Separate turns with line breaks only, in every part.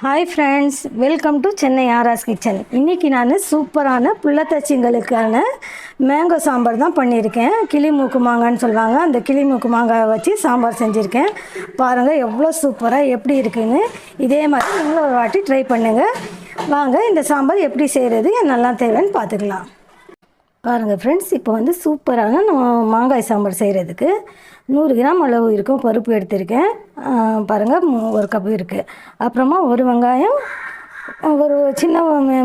Hi friends, welcome to Chennai RR's kitchen. இன்றைக்கி நான் சூப்பரான புள்ளத்தச்சிங்களுக்கான மேங்கோ சாம்பார் தான் பண்ணியிருக்கேன். கிளி மூக்கு மாங்கான்னு சொல்லுவாங்க. அந்த கிளி மூக்கு மாங்காய் வச்சு சாம்பார் செஞ்சுருக்கேன். பாருங்கள் எவ்வளோ சூப்பராக எப்படி இருக்குதுன்னு. இதே மாதிரி நீங்களும் ஒரு வாட்டி ட்ரை பண்ணுங்கள். வாங்க இந்த சாம்பார் எப்படி செய்கிறது என்னெல்லாம் தேவைன்னு பார்த்துக்கலாம். பாருங்கள் ஃப்ரெண்ட்ஸ், இப்போ சூப்பரான நம்ம மாங்காய் சாம்பார் செய்கிறதுக்கு 100 கிராம் அளவு இருக்கும் பருப்பு எடுத்திருக்கேன். பாருங்கள் 1 கப்பு இருக்குது. அப்புறமா ஒரு வெங்காயம், ஒரு சின்ன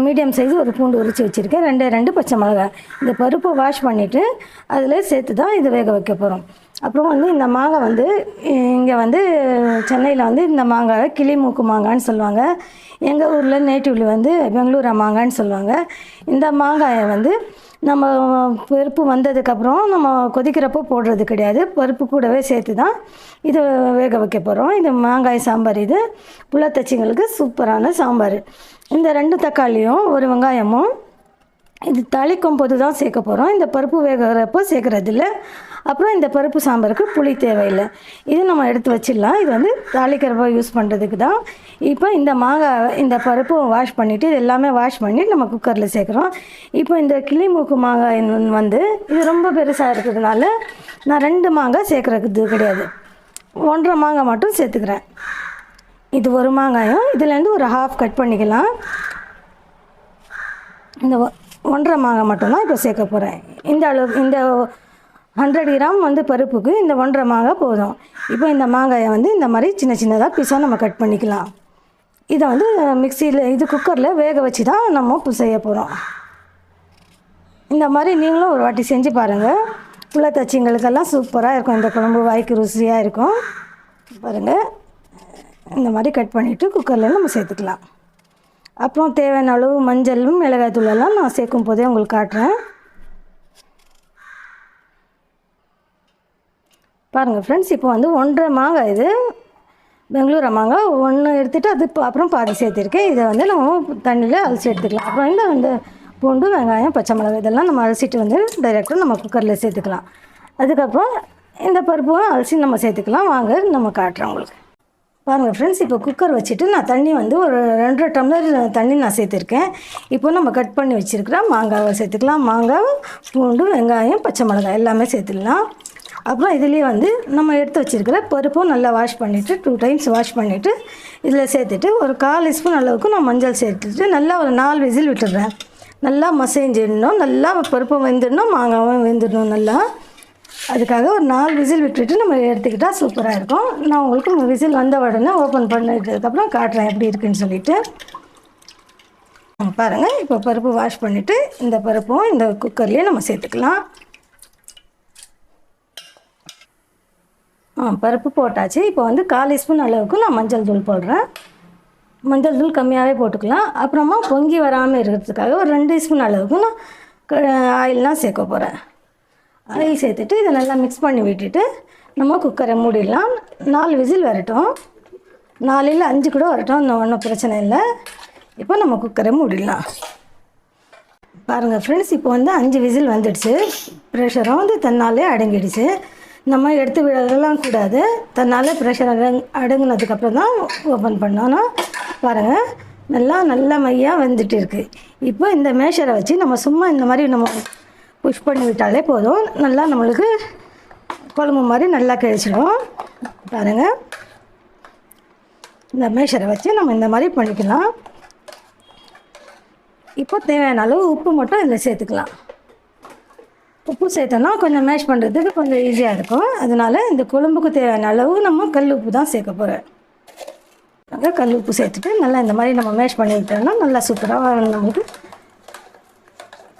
மீடியம் சைஸ் ஒரு பூண்டு உரித்து வச்சுருக்கேன். 2 பச்சை மிளகாய். இந்த பருப்பை வாஷ் பண்ணிவிட்டு அதில் சேர்த்து தான் இது வேக வைக்க போகிறோம். அப்புறம் இந்த மாங்காய் இங்கே சென்னையில் இந்த மாங்காய் கிளி மூக்கு மாங்கான்னு சொல்லுவாங்க. எங்கள் ஊரில் நேட்டிவ்ல பெங்களூரா மாங்கான்னு சொல்லுவாங்க. இந்த மாங்காயை நம்ம பருப்பு வந்ததுக்கப்புறம் நம்ம கொதிக்கிறப்போ போடுறது கிடையாது. பருப்பு கூடவே சேர்த்து தான் இது வேக வைக்க போகிறோம். இது மாங்காய் சாம்பார். இது புள்ளத்தச்சிங்களுக்கு சூப்பரான சாம்பார். இந்த 2 தக்காளியும் ஒரு வெங்காயமும் இது தாளிக்கும் போது தான் சேர்க்க போகிறோம். இந்த பருப்பு வேகிறப்போ சேர்க்குறதில்ல. அப்புறம் இந்த பருப்பு சாம்பாருக்கு புளி தேவையில்லை. இது நம்ம எடுத்து வச்சிடலாம். இது தாளிக்கிறப்போ யூஸ் பண்ணுறதுக்கு தான். இப்போ இந்த மாங்காய், இந்த பருப்பு வாஷ் பண்ணிவிட்டு இது எல்லாமே வாஷ் பண்ணி நம்ம குக்கரில் சேர்க்குறோம். இப்போ இந்த கிளி மூக்கு மாங்காய் இது ரொம்ப பெருசாக இருக்கிறதுனால நான் 2 மாங்காய் சேர்க்குறது கிடையாது. 1.5 மாங்காய் மட்டும் சேர்த்துக்கிறேன். இது ஒரு மாங்காயும் இதுலேருந்து ஒரு ஹாஃப் கட் பண்ணிக்கலாம். இந்த 1.5 மாங்காய் மட்டும்தான் இப்போ சேர்க்க போகிறேன். இந்த அளவு, இந்த 100 கிராம் பருப்புக்கு இந்த 1.5 மாங்காய் போதும். இப்போ இந்த மாங்காயை இந்த மாதிரி சின்ன சின்னதாக பீஸாக நம்ம கட் பண்ணிக்கலாம். இதை மிக்சியில், இது குக்கரில் வேக வச்சு தான் நம்ம செய்ய போகிறோம். இந்த மாதிரி நீங்களும் ஒரு வாட்டி செஞ்சு பாருங்கள். புள்ளத்தச்சிங்களுக்கெல்லாம் சூப்பராக இருக்கும். இந்த குழம்பு வாய்க்கு ருசியாக இருக்கும். பாருங்கள், இந்த மாதிரி கட் பண்ணிவிட்டு குக்கரில் நம்ம சேர்த்துக்கலாம். அப்புறம் தேவையான அளவு மஞ்சளும் மிளகாய் தூளெல்லாம் நான் சேர்க்கும் போதே உங்களுக்கு காட்டுறேன். பாருங்கள் ஃப்ரெண்ட்ஸ், இப்போ 1.5 மாங்காய், இது பெங்களூரா மாங்காய் 1 எடுத்துகிட்டு அது அப்புறம் பாதி சேர்த்துருக்கேன். இதை நம்ம தண்ணியில் அலசி எடுத்துக்கலாம். அப்புறம் இந்த பூண்டு, வெங்காயம், பச்சை மிளகாய் இதெல்லாம் நம்ம அலசிட்டு டைரெக்டாக நம்ம குக்கரில் சேர்த்துக்கலாம். அதுக்கப்புறம் இந்த பருப்பும் அலசி நம்ம சேர்த்துக்கலாம். வாங்க நம்ம காட்டுறேன் உங்களுக்கு. பாருங்கள் ஃப்ரெண்ட்ஸ், இப்போ குக்கர் வச்சுட்டு நான் தண்ணி ஒரு 2 டம்ளர் தண்ணி நான் சேர்த்துருக்கேன். இப்போ நம்ம கட் பண்ணி வச்சுருக்கிற மாங்காவை சேர்த்துக்கலாம். மாங்காய், பூண்டு, வெங்காயம், பச்சை மிளகாய் எல்லாமே சேர்த்துடலாம். அப்புறம் இதுலேயே நம்ம எடுத்து வச்சுருக்கிற பருப்பும் நல்லா வாஷ் பண்ணிவிட்டு 2 டைம்ஸ் வாஷ் பண்ணிவிட்டு இதில் சேர்த்துட்டு ஒரு 1/4 ஸ்பூன் அளவுக்கு நான் மஞ்சள் சேர்த்துட்டு நல்லா ஒரு 4 விசில் விட்டுடுறேன். நல்லா மசைஞ்சிடணும், நல்லா பருப்பும் வெந்துடணும், மாங்காவும் வெந்துடணும் நல்லா. அதுக்காக ஒரு 4 விசில் விட்டுட்டு நம்ம எடுத்துக்கிட்டால் சூப்பராக இருக்கும். நான் உங்களுக்கு விசில் வந்த உடனே ஓப்பன் பண்ணிட்டதுக்கப்புறம் காட்டுறேன் எப்படி இருக்குன்னு சொல்லிவிட்டு. பாருங்கள், இப்போ பருப்பு வாஷ் பண்ணிவிட்டு இந்த பருப்பும் இந்த குக்கர்லேயே நம்ம சேர்த்துக்கலாம். பருப்பு போட்டாச்சு. இப்போ 1/4 ஸ்பூன் அளவுக்கு நான் மஞ்சள் தூள் போடுறேன். மஞ்சள் தூள் கம்மியாகவே போட்டுக்கலாம். அப்புறமா பொங்கி வராமல் இருக்கிறதுக்காக ஒரு 2 ஸ்பூன் அளவுக்கு நான் ஆயிலெலாம் சேர்க்க போகிறேன். ஆயில் சேர்த்துட்டு இதை நல்லா மிக்ஸ் பண்ணி விட்டுட்டு நம்ம குக்கரை மூடிடலாம். 4 விசில் வரட்டும். 4 இல்லை 5 கூட வரட்டும், ஒன்றும் பிரச்சனை இல்லை. இப்போ நம்ம குக்கரை மூடிடலாம். பாருங்கள் ஃப்ரெண்ட்ஸ், இப்போ 5 விசில் வந்துடுச்சு. ப்ரெஷரும் தன்னாலே அடங்கிடுச்சு. நம்ம எடுத்து விடலாம் கூடாது. தன்னால் ப்ரெஷர் அடங்கினதுக்கப்புறம் தான் ஓப்பன் பண்ணோன்னா பாருங்கள் நல்லா மையாக வெந்துட்டு இருக்குது. இப்போ இந்த மேஷரை வச்சு நம்ம சும்மா இந்த மாதிரி நம்ம புஷ் பண்ணி விட்டாலே போதும். நல்லா நம்மளுக்கு குழம்பு மாதிரி நல்லா கிழிச்சிடும். பாருங்கள், இந்த மேஷரை வச்சு நம்ம இந்த மாதிரி பண்ணிக்கலாம். இப்போ தேவையான அளவு உப்பு மட்டும் இதில் சேர்த்துக்கலாம். உப்பு சேர்த்தோன்னா கொஞ்சம் மேஷ் பண்ணுறதுக்கு கொஞ்சம் ஈஸியாக இருக்கும். அதனால் இந்த குழம்புக்கு தேவையான அளவு நம்ம கல் உப்பு தான் சேர்க்க போகிறேன். அங்கே கல் உப்பு சேர்த்துட்டு நல்லா இந்த மாதிரி நம்ம மேஷ் பண்ணி விட்டோம்னா நல்லா சூப்பராக நமக்கு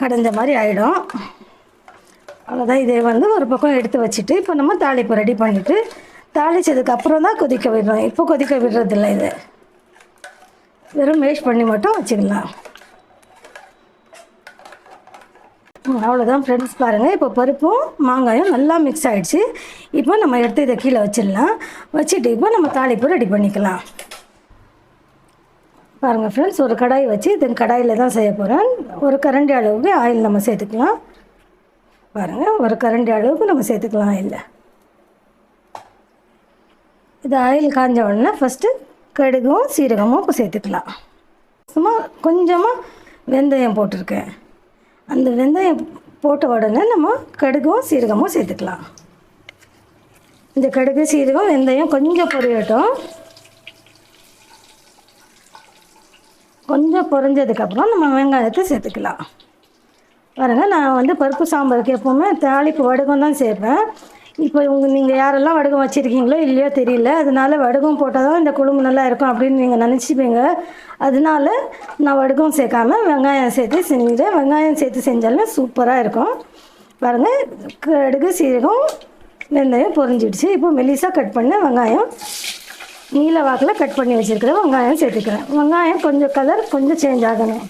கடைஞ்ச மாதிரி ஆகிடும். அவ்வளோதான். இதை ஒரு பக்கம் எடுத்து வச்சுட்டு இப்போ நம்ம தாளிப்பு ரெடி பண்ணிவிட்டு தாளித்ததுக்கு அப்புறம் தான் கொதிக்க விடுறோம். இப்போ கொதிக்க விடுறதில்ல. இது வெறும் மேஷ் பண்ணி மட்டும் வச்சுக்கலாம். அவ்வளோதான் ஃப்ரெண்ட்ஸ். பாருங்கள், இப்போ பருப்பும் மாங்காயும் நல்லா மிக்ஸ் ஆகிடுச்சு. இப்போ நம்ம எடுத்து இதை கீழே வச்சிடலாம். வச்சுட்டு இப்போ நம்ம தாளிப்பு ரெடி பண்ணிக்கலாம். பாருங்கள் ஃப்ரெண்ட்ஸ், ஒரு கடாய் வச்சு இது கடாயில் தான் செய்ய போகிறேன். ஒரு கரண்டி அளவுக்கு ஆயில் நம்ம சேர்த்துக்கலாம். பாருங்கள், ஒரு கரண்டி அளவுக்கு நம்ம சேர்த்துக்கலாம் ஆயில். இது ஆயில் காஞ்ச உடனே ஃபஸ்ட்டு கடுகும் சீரகமும் இப்போ சேர்த்துக்கலாம். சும்மா கொஞ்சமாக வெந்தயம் போட்டிருக்கேன். அந்த வெந்தயம் போட்ட உடனே நம்ம கடுகும் சீரகமும் சேர்த்துக்கலாம். இந்த கடுகு சீரகம் வெந்தயம் கொஞ்சம் பொரியட்டும். கொஞ்சம் பொரிஞ்சதுக்கப்புறம் நம்ம வெங்காயத்தை சேர்த்துக்கலாம். பாருங்கள், நான் வந்து பருப்பு சாம்பாருக்கு எப்போவுமே தாளிப்பு வடகம் தான் சேர்ப்பேன். இப்போ நீங்கள் யாரெல்லாம் வடகம் வச்சுருக்கீங்களோ இல்லையோ தெரியல, அதனால வடகம் போட்டால் தான் இந்த குழம்பு நல்லா இருக்கும் அப்படின்னு நீங்கள் நினச்சிப்பீங்க. அதனால நான் வடகம் சேர்க்காமல் வெங்காயம் சேர்த்து செஞ்சுட்டேன். வெங்காயம் சேர்த்து செஞ்சாலும் சூப்பராக இருக்கும். பாருங்கள், கடுகு சீரகம் வெந்தயம் பொரிஞ்சிடுச்சு. இப்போ மெலிசாக கட் பண்ண வெங்காயம் நீல வாக்கில் கட் பண்ணி வச்சுருக்கிறேன். வெங்காயம் சேர்த்துக்கிறேன். வெங்காயம் கொஞ்சம் கலர் கொஞ்சம் சேஞ்ச் ஆகணும்.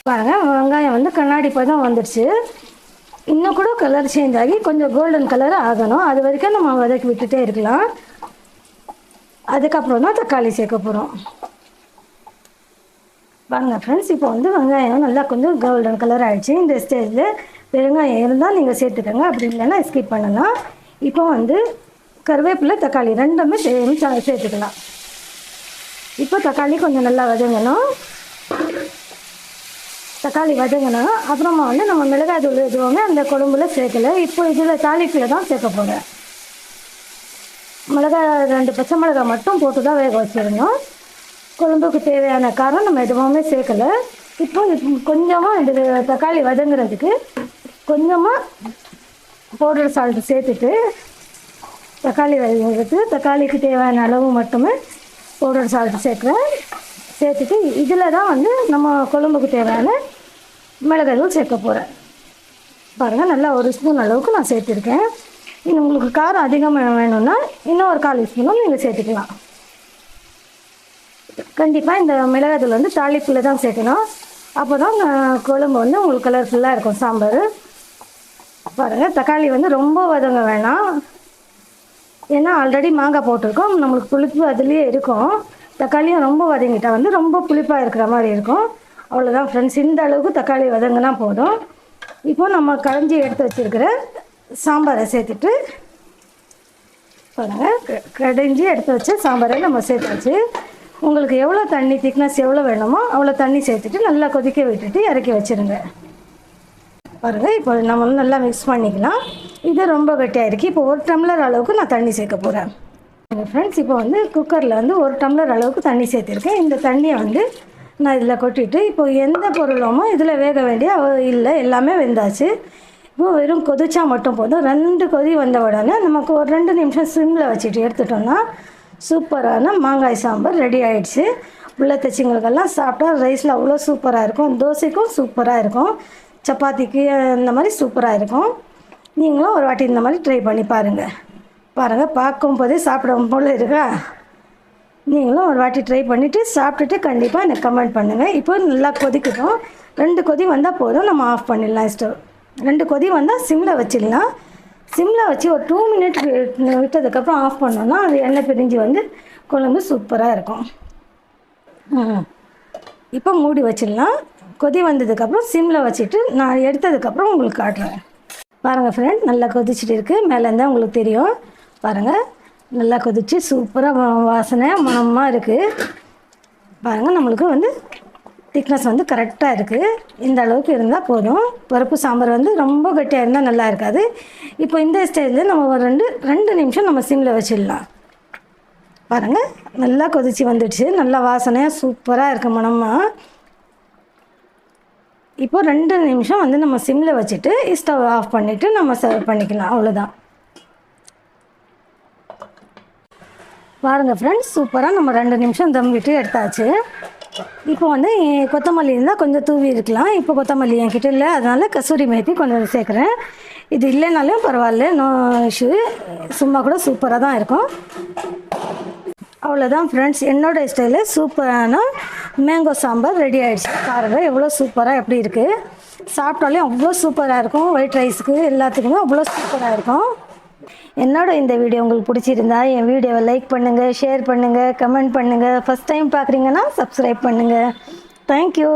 பாருங்கள், வெங்காயம் வந்து கண்ணாடி பதம் வந்துடுச்சு. இன்னும் கூட கலர் சேஞ்ச் ஆகி கொஞ்சம் கோல்டன் கலர் ஆகணும். அது வரைக்கும் நம்ம வதக்கி விட்டுட்டே இருக்கலாம். அதுக்கப்புறம் தான் தக்காளி சேர்க்க போகிறோம். பாருங்கள் ஃப்ரெண்ட்ஸ், இப்போ வந்து வெங்காயம் நல்லா கொஞ்சம் கோல்டன் கலர் ஆகிடுச்சு. இந்த ஸ்டேஜில் பெருங்காயம் இருந்தால் நீங்கள் சேர்த்துக்கோங்க, அப்படி இல்லைன்னா ஸ்கிப் பண்ணலாம். இப்போ வந்து கருவேப்பிலை தக்காளி ரெண்டுமே சேர்த்துக்கலாம். இப்போ தக்காளி கொஞ்சம் நல்லா வதங்கணும். தக்காளி வதங்கணும். அப்புறமா வந்து நம்ம மிளகாய் தூள் எதுவுமே அந்த குழம்புல சேர்க்கலை. இப்போ இதில் தாளிப்பில் தான் சேர்க்க போகிறேன். மிளகாய் 2 பச்சை மிளகாய் மட்டும் போட்டு தான் வேக வச்சிடணும். குழம்புக்கு தேவையான காரம் நம்ம எதுவுமே சேர்க்கலை. இப்போ கொஞ்சமாக இந்த தக்காளி வதங்குறதுக்கு கொஞ்சமாக பவுடர் சால்ட்டு சேர்த்துட்டு தக்காளி வதங்குறதுக்கு தக்காளிக்கு தேவையான அளவு மட்டுமே பவுடர் சால்ட்டு சேர்க்குறேன். சேர்த்துட்டு இதில் தான் வந்து நம்ம குழம்புக்கு தேவையான மிளகாய் தூள் சேர்க்க போகிறேன். பாருங்கள், நல்லா 1 ஸ்பூன் அளவுக்கு நான் சேர்த்துருக்கேன். இன்னும் உங்களுக்கு காரம் அதிகமாக வேணும்னா இன்னும் ஒரு 1/4 ஸ்பூனும் நீங்கள் சேர்த்துக்கலாம். கண்டிப்பாக இந்த மிளகாய் தூள் வந்து தாளிப்பில் தான் சேர்க்கணும். அப்போ தான் குழம்பு வந்து உங்களுக்கு கலர்ஃபுல்லாக இருக்கும் சாம்பார். பாருங்கள், தக்காளி வந்து ரொம்ப வதங்க வேணாம். ஏன்னா ஆல்ரெடி மாங்காய் போட்டிருக்கோம், நம்மளுக்கு புளிப்பு அதுலேயே இருக்கும். தக்காளியும் ரொம்ப வதங்கிட்டால் வந்து ரொம்ப புளிப்பாக இருக்கிற மாதிரி இருக்கும். அவ்வளோதான் ஃப்ரெண்ட்ஸ், இந்த அளவுக்கு தக்காளி வதங்கினா போதும். இப்போது நம்ம களைஞ்சி எடுத்து வச்சுருக்கிற சாம்பாரை சேர்த்துட்டு பாருங்கள், கடைஞ்சி எடுத்து வச்சு சாம்பாரை நம்ம சேர்த்தாச்சு. உங்களுக்கு எவ்வளோ தண்ணி திக்னஸ் எவ்வளோ வேணுமோ அவ்வளோ தண்ணி சேர்த்துட்டு நல்லா கொதிக்க விட்டுட்டு இறக்கி வச்சுருங்க. பாருங்கள், இப்போ நம்ம நல்லா மிக்ஸ் பண்ணிக்கலாம். இது ரொம்ப கட்டியாக இருக்குது. இப்போ 1 டம்ளர் அளவுக்கு நான் தண்ணி சேர்க்க போகிறேன். ஃப்ரெண்ட்ஸ், இப்போ வந்து குக்கரில் வந்து 1 டம்ளர் அளவுக்கு தண்ணி சேர்த்துருக்கேன். இந்த தண்ணியை வந்து நான் இதில் கொட்டிட்டு இப்போ எந்த பொருளுமோ இதில் வேக வேண்டிய இல்லை, எல்லாமே வெந்தாச்சு. இப்போ வெறும் கொதிச்சா மட்டும் போதும். 2 கொதி வந்த உடனே நமக்கு ஒரு 2 நிமிஷம் சிம்மில் வச்சுட்டு எடுத்துட்டோம்னா சூப்பரான மாங்காய் சாம்பார் ரெடி ஆகிடுச்சு. உள்ள தச்சிங்களுக்கெல்லாம் சாப்பிட்டா ரைஸில் அவ்வளோ சூப்பராக இருக்கும். தோசைக்கும் சூப்பராக இருக்கும், சப்பாத்திக்கு இந்த மாதிரி சூப்பராக இருக்கும். நீங்களும் ஒரு வாட்டி இந்த மாதிரி ட்ரை பண்ணி பாருங்கள். பார்க்கும் போதே சாப்பிடும் போல் இருக்கா? நீங்களும் ஒரு வாட்டி ட்ரை பண்ணிவிட்டு சாப்பிட்டுட்டு கண்டிப்பாக எனக்கு கமெண்ட் பண்ணுங்கள். இப்போ நல்லா கொதிக்கட்டும். 2 கொதி வந்தால் போதும், நம்ம ஆஃப் பண்ணிடலாம் ஸ்டவ். 2 கொதி வந்தால் சிம்மில் வச்சிடலாம். சிம்மில் வச்சு ஒரு 2 மினிட் விட்டதுக்கப்புறம் ஆஃப் பண்ணோன்னா அது எண்ணெய் பிரிஞ்சு வந்து குழம்பு சூப்பராக இருக்கும். இப்போ மூடி வச்சிடலாம். கொதி வந்ததுக்கப்புறம் சிம்மில் வச்சுட்டு நான் எடுத்ததுக்கப்புறம் உங்களுக்கு காட்டுறேன். பாருங்கள் ஃப்ரெண்ட், நல்லா கொதிச்சுட்டு இருக்குது. மேலேருந்தால் உங்களுக்கு தெரியும். பாருங்கள், நல்லா கொதிச்சு சூப்பராக வாசனை மணமாக இருக்குது. பாருங்கள், நம்மளுக்கு வந்து திக்னஸ் வந்து கரெக்டாக இருக்குது. இந்த அளவுக்கு இருந்தால் போதும். பருப்பு சாம்பார் வந்து ரொம்ப கட்டியாக இருந்தால் நல்லா இருக்காது. இப்போ இந்த ஸ்டேஜில் நம்ம ஒரு 2 நிமிஷம் நம்ம சிம்மில் வச்சிடலாம். பாருங்கள், நல்லா கொதிச்சு வந்துடுச்சு. நல்லா வாசனையாக சூப்பராக இருக்குது மணமாக. இப்போ 2 நிமிஷம் வந்து நம்ம சிம்மில் வச்சுட்டு ஸ்டவ் ஆஃப் பண்ணிவிட்டு நம்ம சர்வ் பண்ணிக்கலாம். அவ்வளோதான். பாருங்கள் ஃப்ரெண்ட்ஸ், சூப்பராக நம்ம 2 நிமிஷம் தம் விட்டு எடுத்தாச்சு. இப்போ வந்து கொத்தமல்லி இருந்தால் கொஞ்சம் தூவி இருக்கலாம். இப்போ கொத்தமல்லி என்கிட்ட இல்லை, அதனால் கசூரி மேத்தி கொஞ்சம் சேர்க்குறேன். இது இல்லைனாலும் பரவாயில்ல, நோ இஷ்யூ. சும்மா கூட சூப்பராக தான் இருக்கும். அவ்வளோதான் ஃப்ரெண்ட்ஸ், என்னோடய ஸ்டைலில் சூப்பரான மேங்கோ சாம்பார் ரெடி ஆகிடுச்சு. பாருங்கள் எவ்வளோ சூப்பராக எப்படி இருக்குது. சாப்பிட்டாலே அவ்வளோ சூப்பராக இருக்கும். ஒயிட் ரைஸுக்கு எல்லாத்துக்குமே அவ்வளோ சூப்பராக இருக்கும். என்னோட இந்த வீடியோ உங்களுக்கு பிடிச்சிருந்தா என் வீடியோவை லைக் பண்ணுங்கள், ஷேர் பண்ணுங்கள், கமெண்ட் பண்ணுங்கள். ஃபஸ்ட் டைம் பார்க்குறீங்கன்னா சப்ஸ்கிரைப் பண்ணுங்கள். தேங்க்யூ.